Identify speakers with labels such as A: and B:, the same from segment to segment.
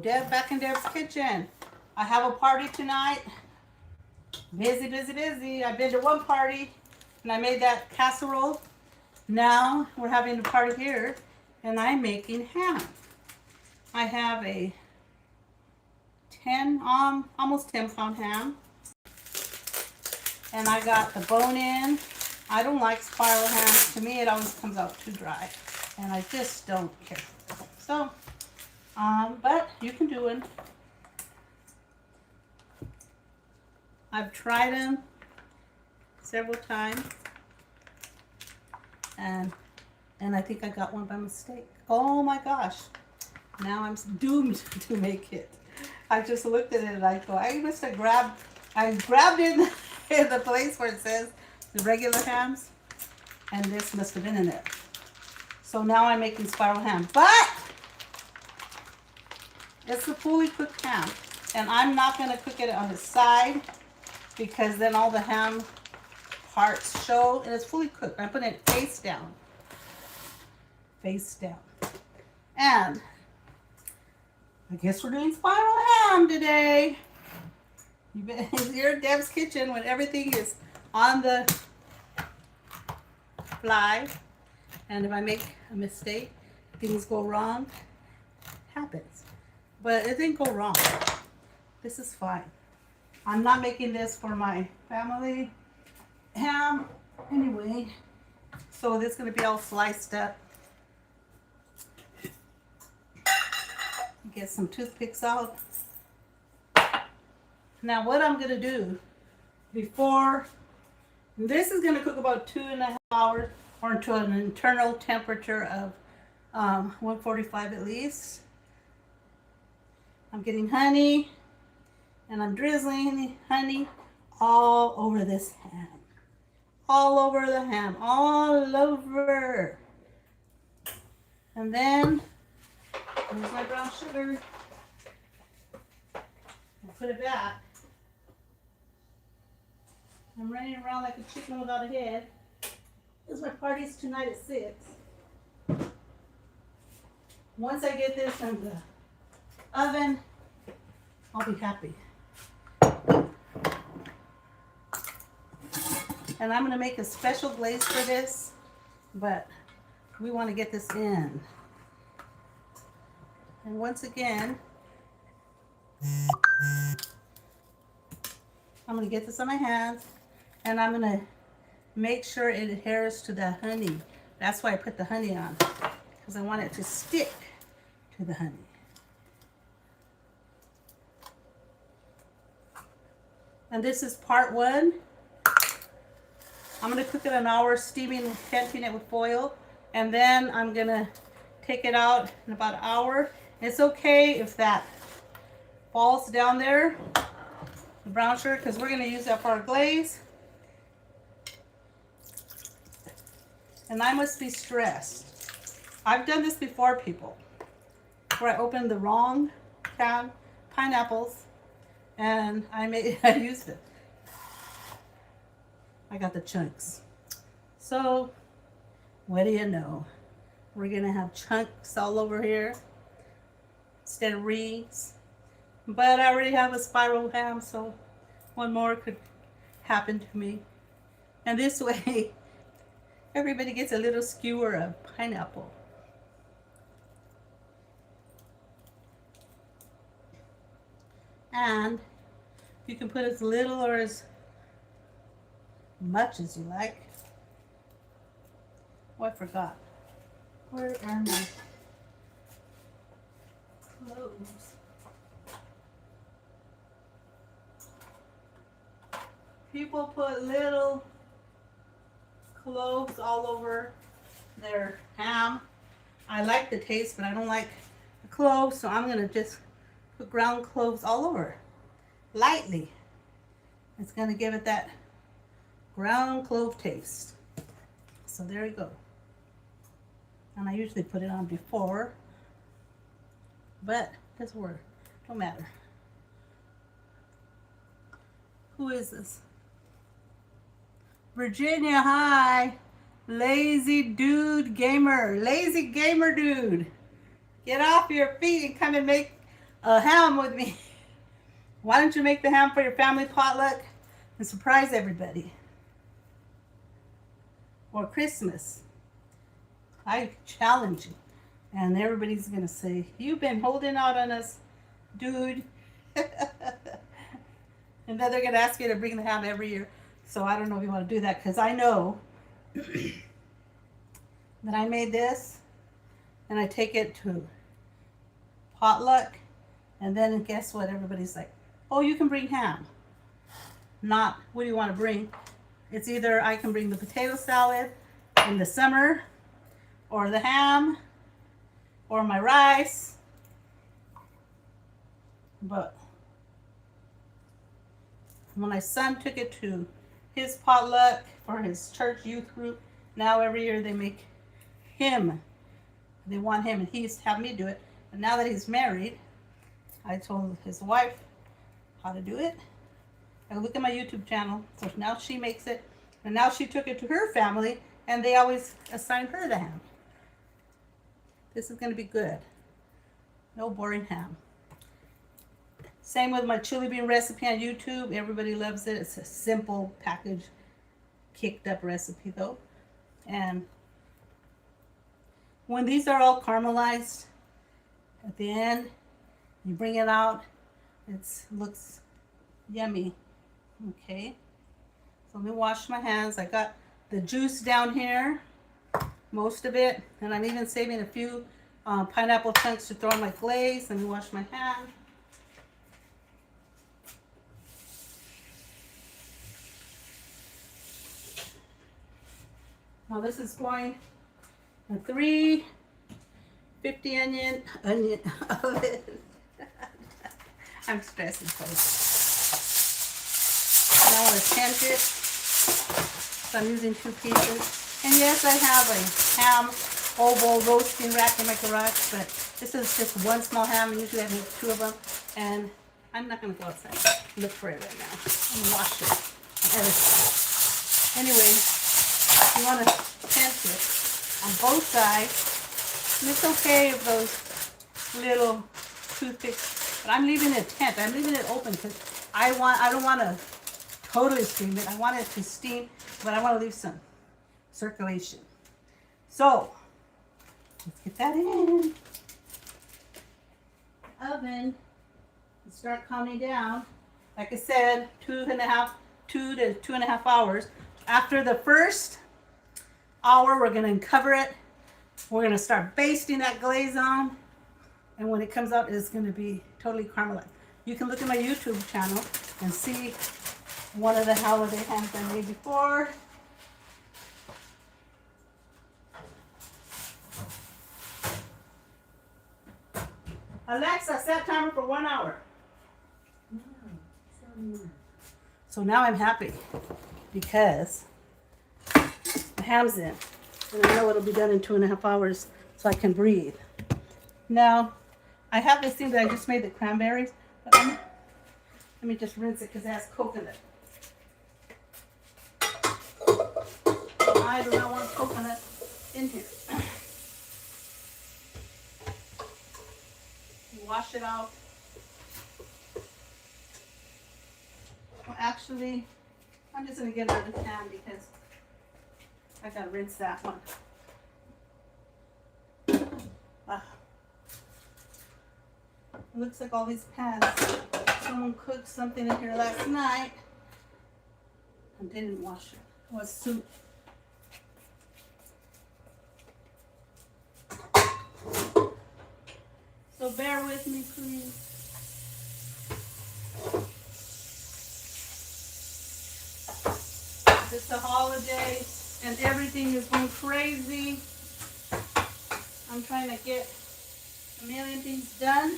A: Deb back in Deb's kitchen. I have a party tonight. Busy, busy, busy. I've been to one party and I made that casserole. Now we're having a party here and I'm making ham. I have a almost 10-pound ham. And I got the bone in. I don't like spiral ham. To me, it always comes out too dry. And I just don't care. So, but you can do it. I've tried them several times. And I think I got one by mistake. Oh my gosh. Now I'm doomed to make it. I just looked at it and I go, I grabbed it in the place where it says the regular hams, and this must have been in there. So now I'm making spiral ham, but it's a fully cooked ham, and I'm not going to cook it on the side because then all the ham parts show, and it's fully cooked. I'm putting it face down, and I guess we're doing spiral ham today. You're at Deb's kitchen when everything is on the fly, and if I make a mistake, things go wrong. It happens, but it didn't go wrong. This is fine. I'm not making this for my family ham anyway, so this is going to be all sliced up. Get some toothpicks out. Now what I'm going to do before, this is going to cook about 2.5 hours, or to an internal temperature of 145 at least. I'm getting honey and I'm drizzling honey all over this ham. All over the ham, all over. And then, here's my brown sugar. I'll put it back. I'm running around like a chicken without a head. Because my party's tonight at 6. Once I get this in the oven, I'll be happy. And I'm going to make a special glaze for this, but we want to get this in. And once again, I'm going to get this on my hands, and I'm going to make sure it adheres to the honey. That's why I put the honey on, because I want it to stick to the honey. And this is part 1. I'm going to cook it an hour, tenting it with foil, and then I'm going to take it out in about an hour. It's okay if that falls down there, the brown sugar, because we're going to use that for our glaze. And I must be stressed. I've done this before, people, where I opened the wrong pineapples and I used it. I got the chunks. So, what do you know? We're gonna have chunks all over here instead of rings. But I already have a spiral ham, so one more could happen to me. And this way, everybody gets a little skewer of pineapple. And you can put as little or as much as you like. Oh, I forgot. Where are my cloves? People put little cloves all over their ham. I like the taste, but I don't like the cloves, so I'm going to just put ground cloves all over, lightly. It's going to give it that ground clove taste. So there you go. And I usually put it on before, but doesn't work. Don't matter. Who is this? Virginia, hi. Lazy dude gamer. Lazy gamer dude. Get off your feet and come and make a ham with me. Why don't you make the ham for your family potluck and surprise everybody? Or Christmas. I challenge you. And everybody's going to say, you've been holding out on us, dude. And then they're going to ask you to bring the ham every year. So I don't know if you want to do that, because I know that I made this and I take it to potluck, and then guess what? Everybody's like, oh, you can bring ham. Not, what do you want to bring? It's either I can bring the potato salad in the summer, or the ham, or my rice. But when my son took it to his potluck for his church youth group, now every year they make him. They want him, and he used to have me do it. But now that he's married, I told his wife how to do it. I look at my YouTube channel, so now she makes it, and now she took it to her family, and they always assign her the ham. This is going to be good. No boring ham. Same with my chili bean recipe on YouTube. Everybody loves it. It's a simple package, kicked up recipe though. And when these are all caramelized, at the end, you bring it out, it looks yummy. Okay, so let me wash my hands. I got the juice down here, most of it, and I'm even saving a few pineapple chunks to throw in my glaze. Let me wash my hands. Now this is going a 350 onion oven. I'm stressing, folks. And I want to tent it. So I'm using 2 pieces. And yes, I have a ham oval roasting rack in my garage, but this is just one small ham. Usually I make 2 of them. And I'm not going to go outside and look for it right now. I'm going to wash it and edit it. Anyway, you want to tent it on both sides. And it's okay if those little toothpicks, but I'm leaving it tent. I'm leaving it open because I don't want to totally steam it. I want it to steam, but I want to leave some circulation. So let's get that in the oven and start counting down. Like I said, 2 to 2.5 hours. After the first hour, we're going to cover it. We're going to start basting that glaze on. And when it comes out, it's going to be totally caramelized. You can look at my YouTube channel and see one of the holiday hams I made before. Alexa, set timer for 1 hour. So now I'm happy because the ham's in. And I know it'll be done in 2.5 hours so I can breathe. Now, I have this thing that I just made, the cranberries, but let me just rinse it because it has coconut. I do not want coconut in here. Wash it out. Well, actually, I'm just going to get another pan because I got to rinse that one. Ah. It looks like all these pans, someone cooked something in here last night and didn't wash it. It was soup. So bear with me, please. It's the holiday and everything is going crazy. I'm trying to get a million things done.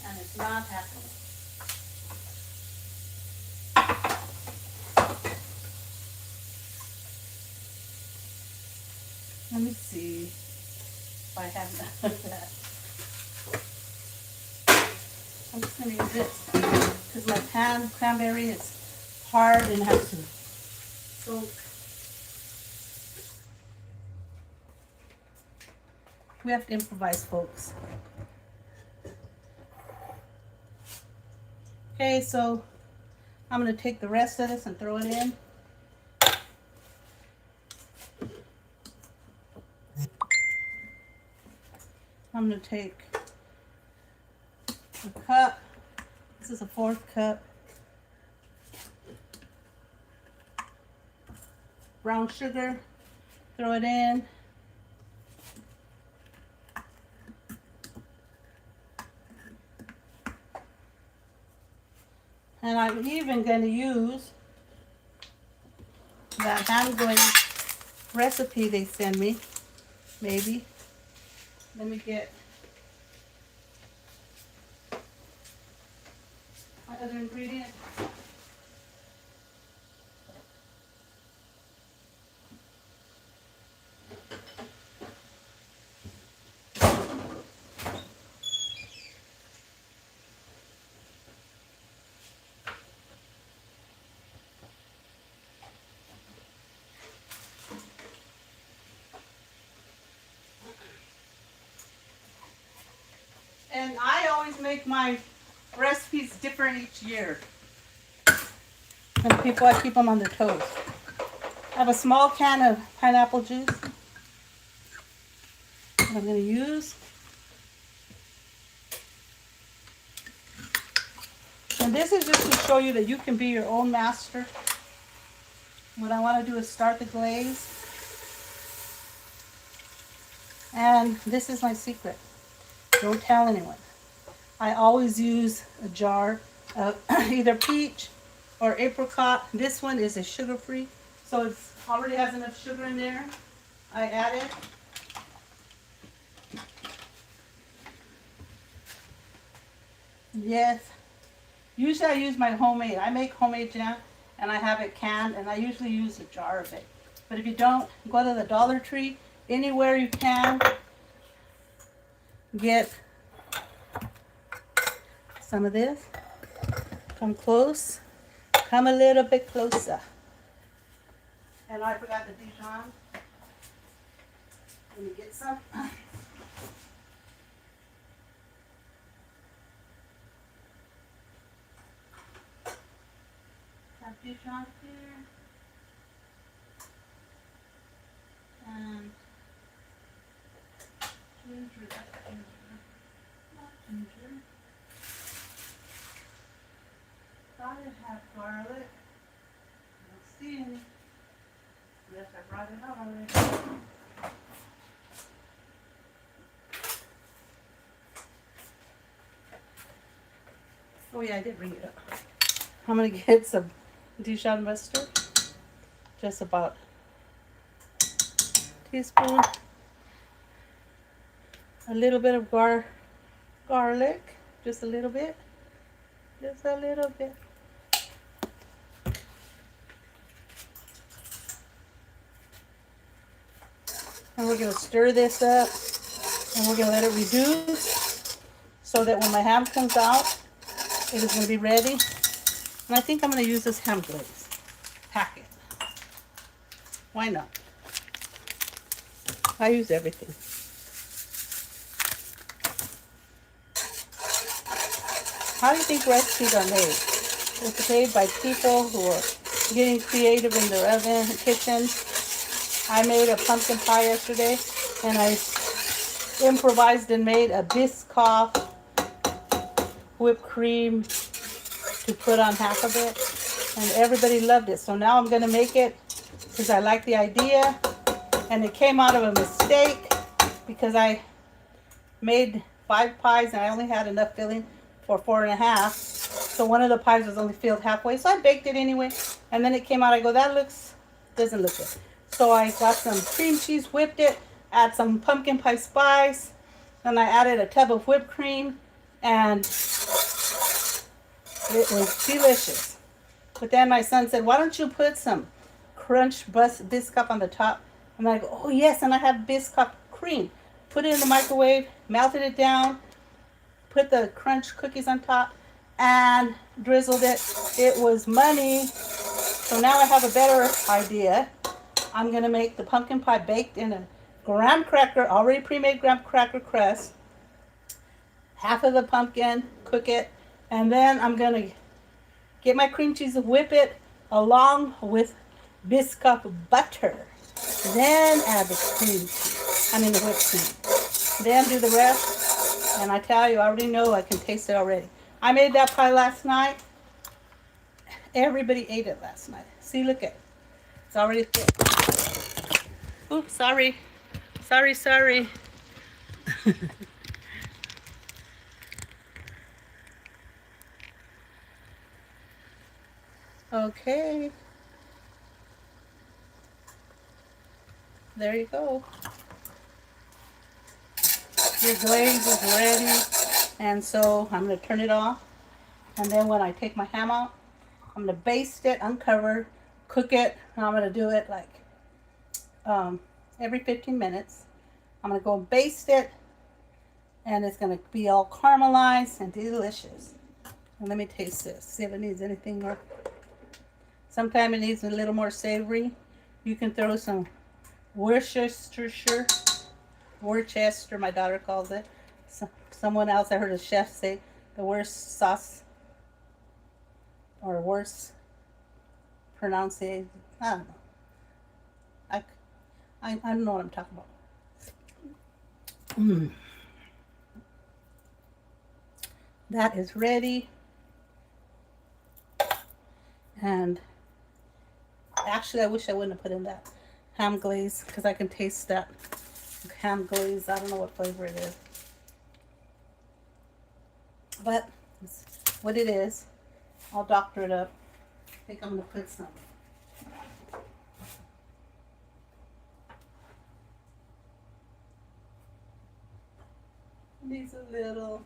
A: And it's not happening. Let me see if I have none of that. I'm just going to use this because my cranberry is hard and has to soak. We have to improvise, folks. Okay, so I'm going to take the rest of this and throw it in. I'm going to take a cup. This is a 4th cup. Brown sugar. Throw it in. And I'm even going to use that hand-going recipe they send me, maybe. Let me get my other ingredient. And I always make my recipes different each year. And people, I keep them on their toes. I have a small can of pineapple juice that I'm going to use. And this is just to show you that you can be your own master. What I want to do is start the glaze. And this is my secret. Don't tell anyone. I always use a jar of either peach or apricot. This one is a sugar-free, so it already has enough sugar in there. I add it. Yes. Usually I use my homemade. I make homemade jam, and I have it canned, and I usually use a jar of it. But if you don't, go to the Dollar Tree, anywhere you can. Get some of this. Come close. Come a little bit closer. And I forgot the Dijon. Let me get some. Have Dijon here. And ginger, that's ginger. Not ginger. Thought it had garlic. I don't see any. Unless I brought it out already. Oh yeah, I did bring it up. I'm gonna get some Dijon mustard. Just about a teaspoon. A little bit of garlic. Just a little bit. Just a little bit. And we're going to stir this up, and we're going to let it reduce so that when my ham comes out, it is going to be ready. And I think I'm going to use this ham glaze packet. Why not? I use everything. How do you think recipes are made? It's made by people who are getting creative in their oven, kitchen. I made a pumpkin pie yesterday, and I improvised and made a Biscoff whipped cream to put on half of it, and everybody loved it. So now I'm going to make it because I like the idea, and it came out of a mistake because I made 5 pies and I only had enough filling for 4.5. So one of the pies was only filled halfway, so I baked it anyway, and then it came out. I go, that doesn't look good. So I got some cream cheese, whipped it, add some pumpkin pie spice, and I added a tub of whipped cream, and it was delicious. But then my son said, why don't you put some crunch Biscoff on the top? And I go, oh yes, and I have Biscoff cream. Put it in the microwave, melted it down, put the crunch cookies on top, and drizzled it. It was money. So now I have a better idea. I'm going to make the pumpkin pie baked in a graham cracker, already pre-made graham cracker crust, half of the pumpkin, cook it, and then I'm going to get my cream cheese, whip it along with Biscoff butter. Then add the cream cheese, the whipped cream. Then do the rest, and I tell you, I already know, I can taste it already. I made that pie last night. Everybody ate it last night. See, look at it. It's already thick. Oops, sorry. Sorry. Okay. There you go. Your glaze is ready. And so I'm going to turn it off. And then when I take my ham out, I'm going to baste it, uncover, cook it. And I'm going to do it like every 15 minutes. I'm going to go and baste it. And it's going to be all caramelized and delicious. And let me taste this. See if it needs anything more. Sometimes it needs a little more savory. You can throw some Worcestershire, my daughter calls it. Someone else, I heard a chef say the worst sauce, or worse pronunciation. I don't know. I don't know what I'm talking about. That is ready. And actually, I wish I wouldn't have put in that ham glaze, because I can taste that ham glaze. I don't know what flavor it is, but it's what it is. I'll doctor it up. I think I'm going to put some needs a little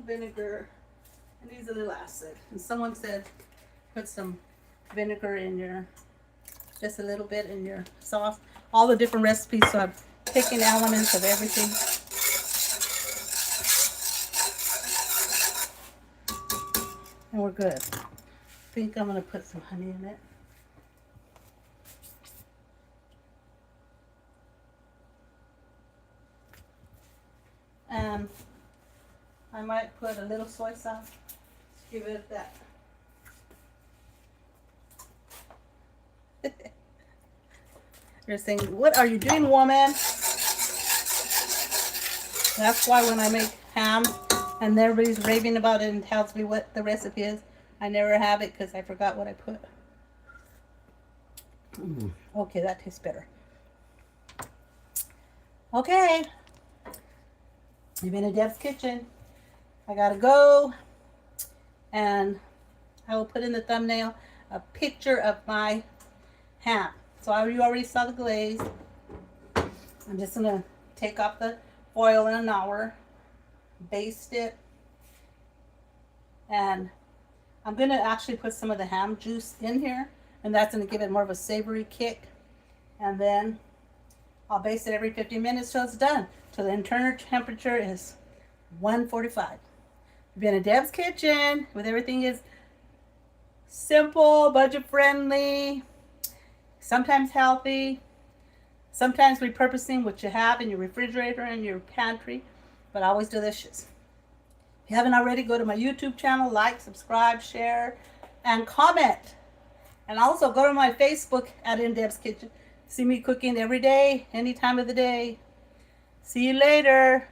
A: vinegar. It needs a little acid. And someone said put some vinegar in your, just a little bit in your sauce. All the different recipes, so I'm taking elements of everything. And we're good. I think I'm going to put some honey in it. And I might put a little soy sauce. Give it that. You're saying, what are you doing, woman? That's why when I make ham and everybody's raving about it and tells me what the recipe is, I never have it because I forgot what I put. Okay, that tastes better. Okay. You've been in Deb's Kitchen. I gotta go. And I will put in the thumbnail a picture of my ham. So you already saw the glaze. I'm just gonna take off the foil in an hour, baste it, and I'm gonna actually put some of the ham juice in here, and that's gonna give it more of a savory kick. And then I'll baste it every 15 minutes till it's done, till the internal temperature is 145. You've been in Deb's Kitchen, with everything is simple, budget friendly, sometimes healthy, sometimes repurposing what you have in your refrigerator and your pantry, but always delicious. If you haven't already, go to my YouTube channel, like, subscribe, share, and comment. And also go to my Facebook at In Deb's Kitchen. See me cooking every day, any time of the day. See you later,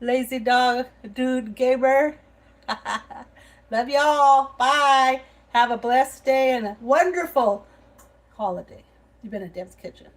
A: lazy dog dude Gaber. Love y'all. Bye. Have a blessed day and a wonderful holiday. You've been in Deb's Kitchen.